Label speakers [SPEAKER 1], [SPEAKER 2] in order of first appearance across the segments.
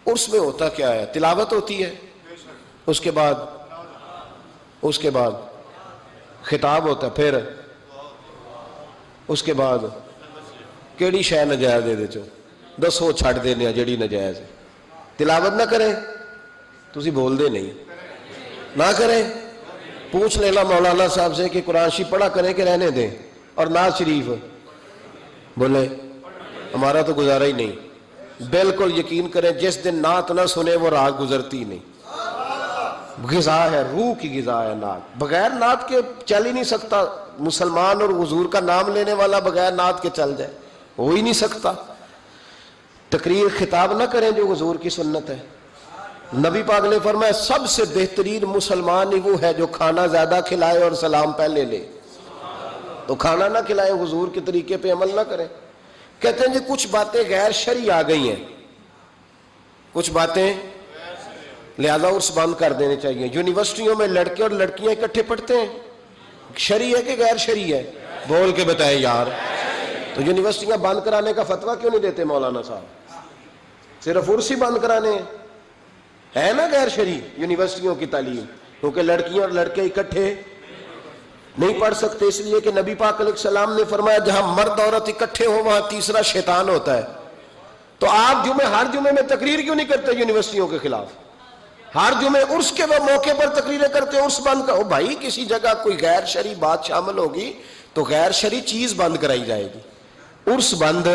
[SPEAKER 1] عرس میں ہوتا کیا ہے؟ تلاوت ہوتی ہے، اس کے بعد خطاب ہوتا ہے، پھر اس کے بعد کیڑی شے نجائز دے چو دسو چھڑ دینے جڑی نجائز ہے۔ تلاوت نہ کریں تسی بول دے نہیں، نہ کریں، پوچھ لینا مولانا صاحب سے کہ قرآن شریف پڑھا کریں کہ رہنے دیں، اور نعت شریف بولے ہمارا تو گزارا ہی نہیں۔ بالکل یقین کریں جس دن نعت نہ سنے وہ رات گزرتی نہیں۔ غذا ہے، روح کی غذا ہے نعت، بغیر نعت کے چل ہی نہیں سکتا۔ مسلمان اور حضور کا نام لینے والا بغیر نعت کے چل جائے ہو ہی نہیں سکتا۔ تقریر خطاب نہ کریں جو حضور کی سنت ہے۔ نبی پاک نے فرمایا سب سے بہترین مسلمان ہی وہ ہے جو کھانا زیادہ کھلائے اور سلام پہلے لے۔ تو کھانا نہ کھلائے، حضور کے طریقے پہ عمل نہ کریں۔ کہتے ہیں جی کچھ باتیں غیر شرعی آ گئی ہیں، کچھ باتیں لہذا عرس بند کر دینے چاہیے۔ یونیورسٹیوں میں لڑکے اور لڑکیاں اکٹھے پڑھتے ہیں، شرعی ہے کہ غیر شرعی ہے؟ بول کے بتائیں یار۔ تو یونیورسٹیاں بند کرانے کا فتویٰ کیوں نہیں دیتے مولانا صاحب؟ صرف عرس ہی بند کرانے ہیں، ہے نا غیر شرعی یونیورسٹیوں کی تعلیم، کیونکہ لڑکیاں اور لڑکے اکٹھے نہیں پڑھ سکتے، اس لیے کہ نبی پاک علیہ السلام نے فرمایا جہاں مرد عورت اکٹھے ہو وہاں تیسرا شیطان ہوتا ہے۔ تو آپ ہر جمعے میں تقریر کیوں نہیں کرتے یونیورسٹیوں کے خلاف؟ ہر جمعے عرس کے وہ موقع پر تقریریں کرتے، عرس بند کرو بھائی۔ کسی جگہ کوئی غیر شرعی بات شامل ہوگی تو غیر شرعی چیز بند کرائی جائے گی، عرس بند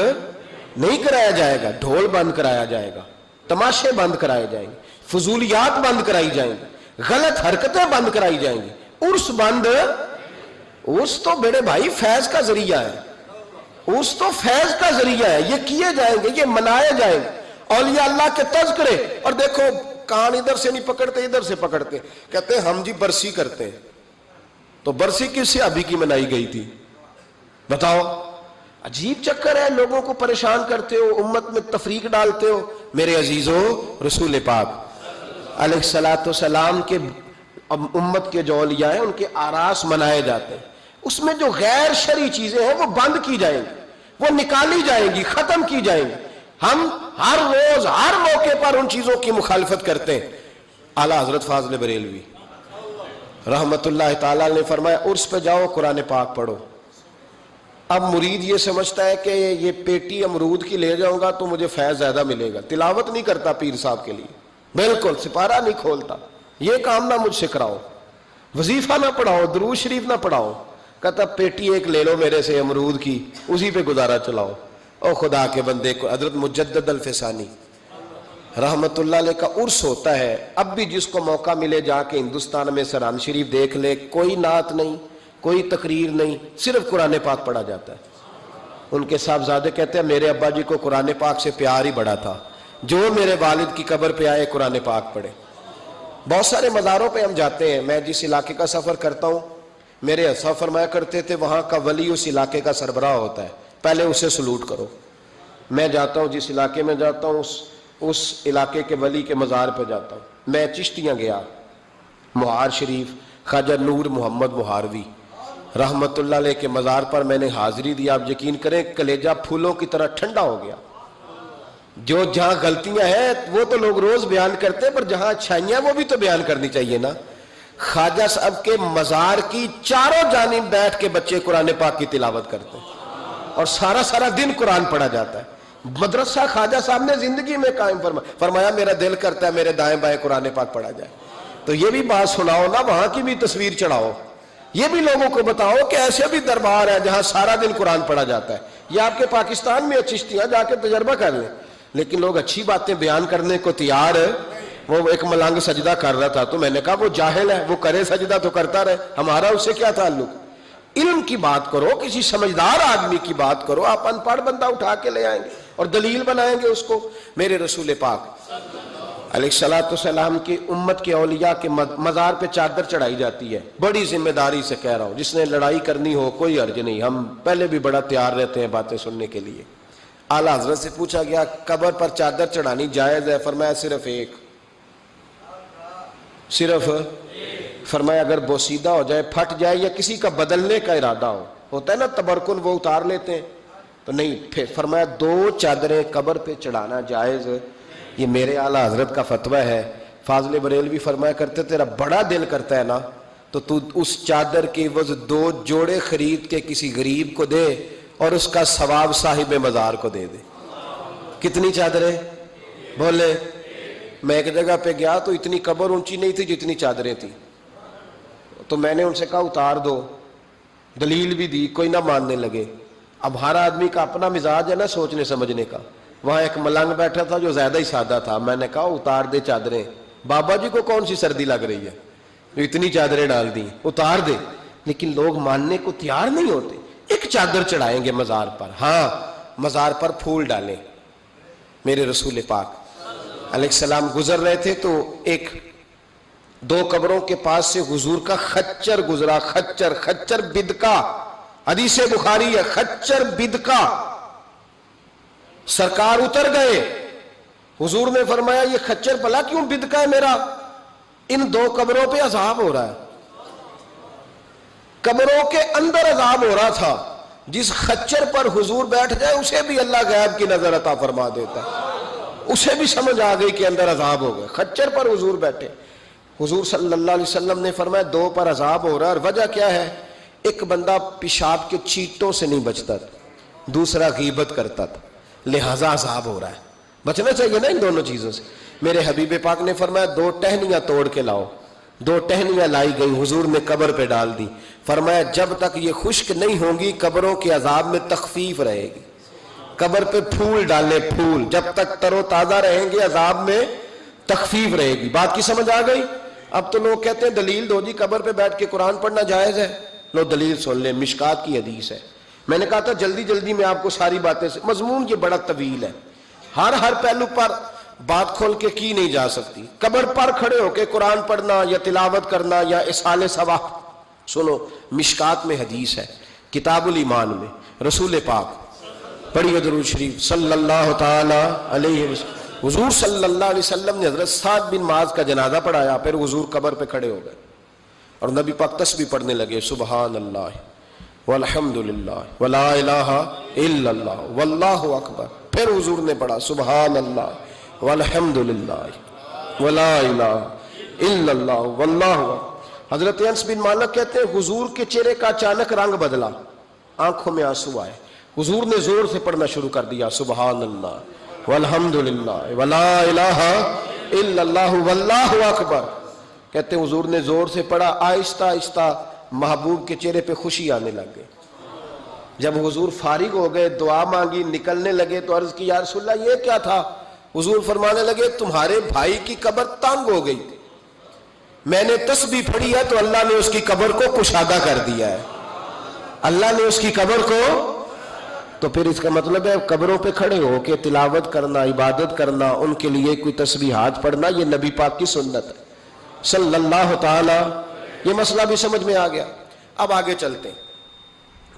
[SPEAKER 1] نہیں کرایا جائے گا، ڈھول بند کرایا جائے گا، تماشے بند کرائے جائیں گے، فضولیات بند کرائی جائیں گی، غلط حرکتیں بند کرائی جائیں گی۔ عرس بند، عرس تو بڑے بھائی فیض کا ذریعہ ہے، عرس تو فیض کا ذریعہ ہے، یہ کیے جائیں گے، یہ منائے جائیں گے۔ اولیاء اللہ کے تذکرے، اور دیکھو کان ادھر سے نہیں پکڑتے ادھر سے پکڑتے، کہتے ہیں ہم جی برسی کرتے ہیں۔ تو برسی کس صحابی کی منائی گئی تھی بتاؤ؟ عجیب چکر ہے، لوگوں کو پریشان کرتے ہو، امت میں تفریق ڈالتے ہو۔ میرے عزیزو، رسول پاک علیہ السلام کے امت کے جو اولیاء ہیں ان کے آراس منائے جاتے ہیں، اس میں جو غیر شرعی چیزیں ہیں وہ بند کی جائیں گی، وہ نکالی جائیں گی، ختم کی جائیں گی۔ ہم ہر روز ہر موقع پر ان چیزوں کی مخالفت کرتے ہیں۔ اعلیٰ حضرت فاضل بریلوی رحمت اللہ تعالیٰ نے فرمایا عرس پہ جاؤ قرآن پاک پڑھو۔ اب مرید یہ سمجھتا ہے کہ یہ پیٹی امرود کی لے جاؤں گا تو مجھے فیض زیادہ ملے گا، تلاوت نہیں کرتا پیر صاحب کے لیے، بالکل سپارہ نہیں کھولتا، یہ کام نہ مجھ سے کراؤ، وظیفہ نہ پڑھاؤ، درود شریف نہ پڑھاؤ، کہتا پیٹی ایک لے لو میرے سے امرود کی، اسی پہ گزارا چلاؤ۔ او خدا کے بندے کو، حضرت مجدد الفسانی رحمت اللہ علیہ کا عرس ہوتا ہے، اب بھی جس کو موقع ملے جا کے ہندوستان میں سران شریف دیکھ لے، کوئی نعت نہیں، کوئی تقریر نہیں، صرف قرآن پاک پڑھا جاتا ہے۔ ان کے صاحبزادے کہتے ہیں میرے ابا جی کو قرآن پاک سے پیار ہی بڑا تھا، جو میرے والد کی قبر پہ آئے قرآن پاک پڑھے۔ بہت سارے مزاروں پہ ہم جاتے ہیں، میں جس علاقے کا سفر کرتا ہوں، میرے اساں فرمایا کرتے تھے وہاں کا ولی اس علاقے کا سربراہ ہوتا ہے، پہلے اسے سلوٹ کرو۔ میں جاتا ہوں جس علاقے میں جاتا ہوں اس علاقے کے ولی کے مزار پہ جاتا ہوں۔ میں چشتیاں گیا، مہار شریف خواجہ نور محمد مہاروی رحمت اللہ علیہ کے مزار پر میں نے حاضری دی، آپ یقین کریں کلیجہ پھولوں کی طرح ٹھنڈا ہو گیا۔ جو جہاں غلطیاں ہیں وہ تو لوگ روز بیان کرتے ہیں، پر جہاں اچھائیاں وہ بھی تو بیان کرنی چاہیے نا۔ خواجہ صاحب کے مزار کی چاروں جانب بیٹھ کے بچے قرآن پاک کی تلاوت کرتے ہیں اور سارا دن قرآن پڑھا جاتا ہے۔ مدرسہ خواجہ صاحب نے زندگی میں قائم فرمایا میرا دل کرتا ہے میرے دائیں بائیں قرآن پاک پڑھا جائے۔ تو یہ بھی بات سناؤ نا، وہاں کی بھی تصویر چڑھاؤ، یہ بھی لوگوں کو بتاؤ کہ ایسے بھی دربار ہے جہاں سارا دن قرآن پڑھا جاتا ہے۔ یہ آپ کے پاکستان میں چشتیاں جا کے تجربہ کر لیں، لیکن لوگ اچھی باتیں بیان کرنے کو تیار ہے۔ وہ ایک ملنگ سجدہ کر رہا تھا تو میں نے کہا وہ جاہل ہے، وہ کرے سجدہ تو کرتا رہے، ہمارا اس سے کیا تعلق؟ علم کی بات کرو، کسی سمجھدار آدمی کی بات کرو۔ آپ ان پڑھ بندہ اٹھا کے لے آئیں گے اور دلیل بنائیں گے اس کو۔ میرے رسول پاک علیہ السلام کی امت کے اولیاء کے مزار پہ چادر چڑھائی جاتی ہے۔ بڑی ذمہ داری سے کہہ رہا ہوں، جس نے لڑائی کرنی ہو کوئی حرج نہیں، ہم پہلے بھی بڑا تیار رہتے ہیں باتیں سننے کے لیے۔ اعلیٰ حضرت سے پوچھا گیا قبر پر چادر چڑھانی جائز ہے؟ فرمایا صرف ایک، صرف فرمایا اگر بوسیدہ ہو جائے، پھٹ جائے، یا کسی کا بدلنے کا ارادہ ہو، ہوتا ہے نا تبرکن، وہ اتار لیتے ہیں، تو نہیں۔ پھر فرمایا 2 چادریں قبر پہ چڑھانا جائز یہ میرے اعلیٰ حضرت کا فتویٰ ہے. فاضل بریلوی فرمایا کرتے تیرا بڑا دل کرتا ہے نا تو تو اس چادر کے عوض 2 جوڑے خرید کے کسی غریب کو دے اور اس کا ثواب صاحب مزار کو دے دے. کتنی چادریں بولے؟ میں ایک جگہ پہ گیا تو اتنی قبر اونچی نہیں تھی جتنی چادریں تھیں. تو میں نے ان سے کہا اتار دو، دلیل بھی دی، کوئی نہ ماننے لگے. اب ہر آدمی کا اپنا مزاج ہے نا سوچنے سمجھنے کا. وہاں ایک ملنگ بیٹھا تھا جو زیادہ ہی سادہ تھا. میں نے کہا اتار دے چادریں، بابا جی کو کون سی سردی لگ رہی ہے جو اتنی چادریں ڈال دی، اتار دے. لیکن لوگ ماننے کو تیار نہیں ہوتے. ایک چادر چڑھائیں گے مزار پر، ہاں مزار پر پھول ڈالیں. میرے رسول پاک علیہ السلام گزر رہے تھے تو 2 قبروں کے پاس سے حضور کا خچر گزرا. خچر بدکا، حدیث بخاری ہے، خچر بدکا. سرکار اتر گئے. حضور نے فرمایا یہ خچر بھلا کیوں بدکا ہے میرا؟ ان 2 قبروں پہ عذاب ہو رہا ہے. قبروں کے اندر عذاب ہو رہا تھا. جس خچر پر حضور بیٹھ جائے اسے بھی اللہ غیب کی نظر عطا فرما دیتا ہے. اسے بھی سمجھ آ گئی کہ اندر عذاب ہو گئے. خچر پر حضور بیٹھے. حضور صلی اللہ علیہ وسلم نے فرمایا 2 پر عذاب ہو رہا ہے. اور وجہ کیا ہے؟ ایک بندہ پیشاب کے چیٹوں سے نہیں بچتا تھا، دوسرا غیبت کرتا تھا، لہذا عذاب ہو رہا ہے. بچنا چاہیے نا ان دونوں چیزوں سے. میرے حبیب پاک نے فرمایا 2 ٹہنیاں توڑ کے لاؤ. 2 ٹہنیاں لائی گئی، حضور نے قبر پہ ڈال دی. فرمایا جب تک یہ خشک نہیں ہوں گی قبروں کے عذاب میں تخفیف رہے گی. قبر پہ پھول ڈالے، پھول جب تک تر و تازہ رہیں گے عذاب میں تخفیف رہے گی. بات کی سمجھ آ گئی؟ اب تو لوگ کہتے ہیں دلیل دو جی، قبر پہ بیٹھ کے قرآن پڑھنا جائز ہے. لو دلیل سن لیں، مشکات کی حدیث ہے. میں نے کہا تھا جلدی جلدی میں آپ کو ساری باتیں سے، مضمون یہ بڑا طویل ہے، ہر پہلو پر بات کھول کے کی نہیں جا سکتی. قبر پر کھڑے ہو کے قرآن پڑھنا یا تلاوت کرنا یا اصحال ثواب. سنو، مشکات میں حدیث ہے، کتاب الایمان میں رسول پاک پڑھیے درود شریف صلی اللہ تعالی علیہ وسلم. حضور صلی اللہ علیہ وسلم نے حضرت سعد بن معاذ کا جنازہ پڑھایا. پھر حضور قبر پہ کھڑے ہو گئے اور نبی پاک تسبیح پڑھنے لگے، سبحان اللہ والحمد للہ ولا الہ الا اللہ واللہ اکبر. پھر حضور نے پڑھا سبحان اللہ والحمد للہ ولا الہ الا اللہ واللہ اکبر. حضرت انس بن مالک کہتے ہیں حضور کے چہرے کا اچانک رنگ بدلا، آنکھوں میں آنسو آئے. حضور نے زور سے پڑھنا شروع کر دیا سبحان اللہ والحمد للہ ولا الہ الا اللہ واللہ اکبر. کہتے ہیں حضور نے زور سے پڑھا، آہستہ آہستہ محبوب کے چہرے پہ خوشی آنے لگ گئی. جب حضور فارغ ہو گئے، دعا مانگی، نکلنے لگے تو عرض کی یا رسول اللہ یہ کیا تھا؟ حضور فرمانے لگے تمہارے بھائی کی قبر تنگ ہو گئی، میں نے تسبیح پڑھی ہے تو اللہ نے اس کی قبر کو کشادہ کر دیا ہے. اللہ نے اس کی قبر کو، تو پھر اس کا مطلب ہے قبروں پہ کھڑے ہو کے تلاوت کرنا، عبادت کرنا، ان کے لیے کوئی تسبیحات پڑھنا، یہ نبی پاک کی سنت ہے صلی اللہ تعالی. یہ مسئلہ بھی سمجھ میں آ گیا. اب آگے چلتے ہیں.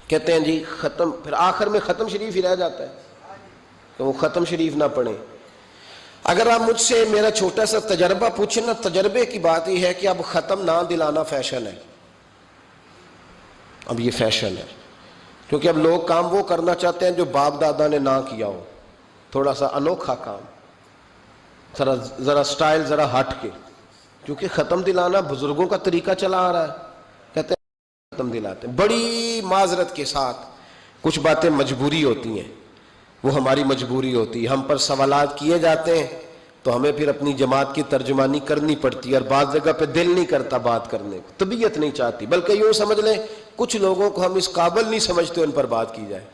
[SPEAKER 1] کہتے ہیں جی ختم، پھر آخر میں ختم شریف ہی رہ جاتا ہے تو وہ ختم شریف نہ پڑھیں. اگر آپ مجھ سے میرا چھوٹا سا تجربہ پوچھیں نا، تجربے کی بات یہ ہے کہ اب ختم نہ دلانا فیشن ہے. اب یہ فیشن ہے کیونکہ اب لوگ کام وہ کرنا چاہتے ہیں جو باپ دادا نے نہ کیا ہو، تھوڑا سا انوکھا کام، ذرا سٹائل ذرا ہٹ کے. کیونکہ ختم دلانا بزرگوں کا طریقہ چلا آ رہا ہے، کہتے ہیں ختم دلاتے ہیں. بڑی معذرت کے ساتھ کچھ باتیں مجبوری ہوتی ہیں، وہ ہماری مجبوری ہوتی ہے. ہم پر سوالات کیے جاتے ہیں تو ہمیں پھر اپنی جماعت کی ترجمانی کرنی پڑتی ہے، اور بعض جگہ پہ دل نہیں کرتا بات کرنے کو، طبیعت نہیں چاہتی. بلکہ یوں سمجھ لیں کچھ لوگوں کو ہم اس قابل نہیں سمجھتے ان پر بات کی جائے.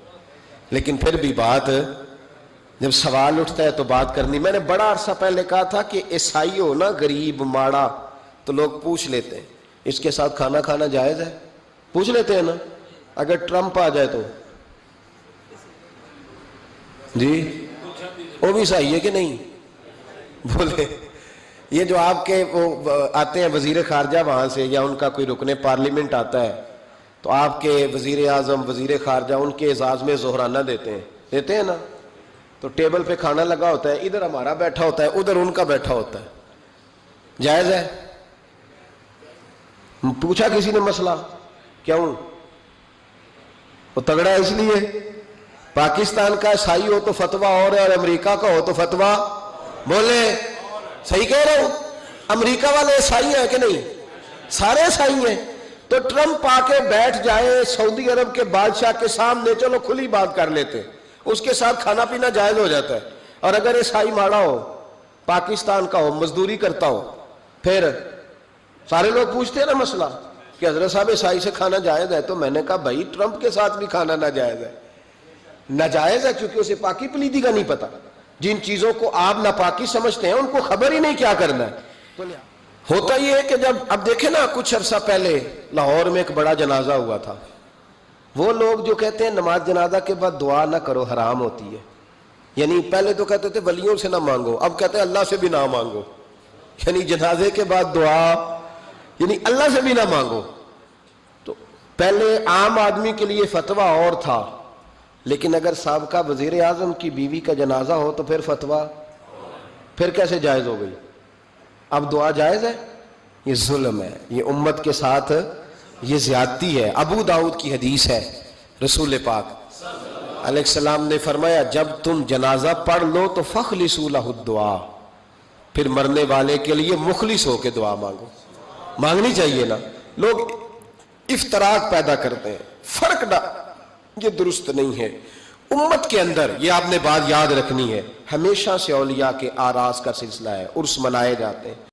[SPEAKER 1] لیکن پھر بھی بات جب سوال اٹھتا ہے تو بات کرنی. میں نے بڑا عرصہ پہلے کہا تھا کہ عیسائی ہو نا غریب ماڑا تو لوگ پوچھ لیتے ہیں اس کے ساتھ کھانا کھانا جائز ہے، پوچھ لیتے ہیں نا. اگر ٹرمپ آ جائے تو جی وہ بھی صحیح ہے کہ نہیں؟ بولے یہ جو آپ کے وہ آتے ہیں وزیر خارجہ وہاں سے، یا ان کا کوئی رکن پارلیمنٹ آتا ہے تو آپ کے وزیر اعظم وزیر خارجہ ان کے اعزاز میں ظہرانہ دیتے ہیں نا. تو ٹیبل پہ کھانا لگا ہوتا ہے، ادھر ہمارا بیٹھا ہوتا ہے، ادھر ان کا بیٹھا ہوتا ہے. جائز ہے؟ پوچھا کسی نے مسئلہ؟ کیوں؟ وہ تگڑا ہے اس لیے. پاکستان کا عیسائی ہو تو فتویٰ اور ہے، اور امریکہ کا ہو تو فتویٰ. بولے صحیح کہہ رہا ہوں؟ امریکہ والے عیسائی ہیں کہ نہیں؟ سارے عیسائی ہیں. تو ٹرمپ آ کے بیٹھ جائے سعودی عرب کے بادشاہ کے سامنے، چلو کھلی بات کر لیتے، اس کے ساتھ کھانا پینا جائز ہو جاتا ہے. اور اگر عیسائی ماڑا ہو، پاکستان کا ہو، مزدوری کرتا ہو، پھر سارے لوگ پوچھتے ہیں نا مسئلہ کہ حضرت صاحب عیسائی سے کھانا جائز ہے. تو میں نے کہا بھائی ٹرمپ کے ساتھ بھی کھانا ناجائز ہے. ناجائز ہے کیونکہ اسے پاکی پلیدی کا نہیں پتا. جن چیزوں کو آپ ناپاکی سمجھتے ہیں ان کو خبر ہی نہیں کیا کرنا ہے. تو ہوتا یہ ہے کہ جب اب دیکھیں نا، کچھ عرصہ پہلے لاہور میں ایک بڑا جنازہ ہوا تھا. وہ لوگ جو کہتے ہیں نماز جنازہ کے بعد دعا نہ کرو، حرام ہوتی ہے. یعنی پہلے تو کہتے تھے ولیوں سے نہ مانگو، اب کہتے ہیں اللہ سے بھی نہ مانگو. یعنی جنازے کے بعد دعا یعنی اللہ سے بھی نہ مانگو. تو پہلے عام آدمی کے لیے فتویٰ اور تھا، لیکن اگر سابقہ وزیر اعظم کی بیوی کا جنازہ ہو تو پھر فتویٰ پھر کیسے جائز ہو گئی؟ اب دعا جائز ہے؟ یہ ظلم ہے، یہ امت کے ساتھ یہ زیادتی ہے. ابو داؤد کی حدیث ہے، رسول پاک علیہ السلام نے فرمایا جب تم جنازہ پڑھ لو تو فخلصوا لہ الدعاء، پھر مرنے والے کے لیے مخلص ہو کے دعا مانگو. مانگنی چاہیے نا. لوگ افتراق پیدا کرتے ہیں، فرق نہ، یہ درست نہیں ہے. امت کے اندر یہ آپ نے بات یاد رکھنی ہے، ہمیشہ سے اولیاء کے آراس کا سلسلہ ہے، عرس منائے جاتے ہیں.